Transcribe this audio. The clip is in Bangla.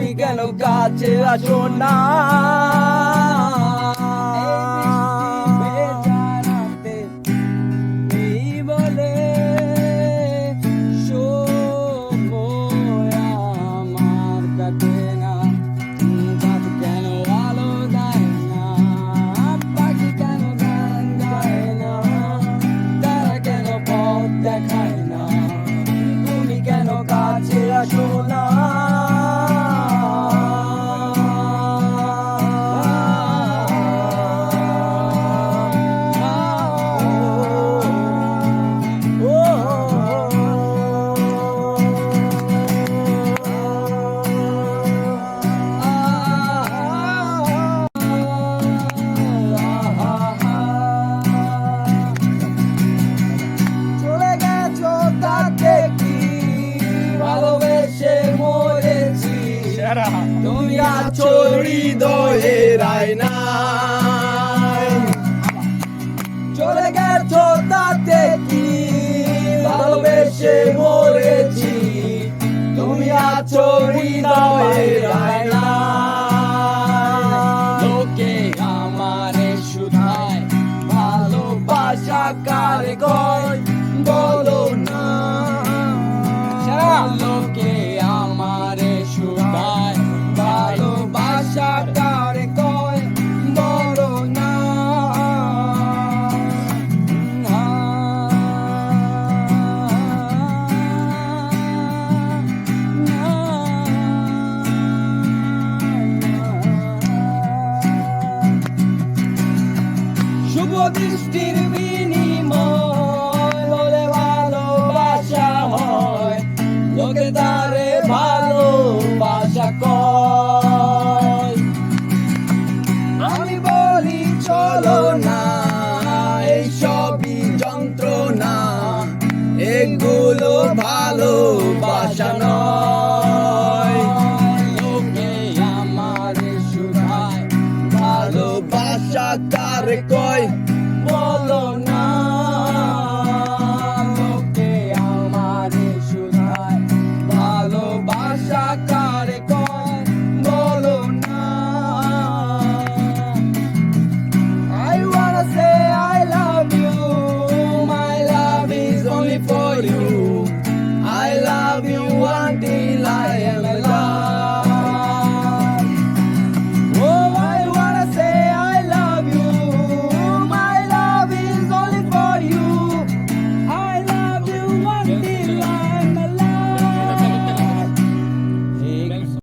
তুমি কেন কাছে আসো না? তুমি আছো হৃদয়ের আয়নায়, চলে গেছো তাতে কি ভালোবেসে মরেছি। তুমি আছো হৃদয়ের আয়নায়, লোকে আমারে শুধায় ভালোবাসা কারে কয় বলো না। লোকে আমারে শুধায় ভালোবাসা কারে কয় বলো না। শুভ দৃষ্টির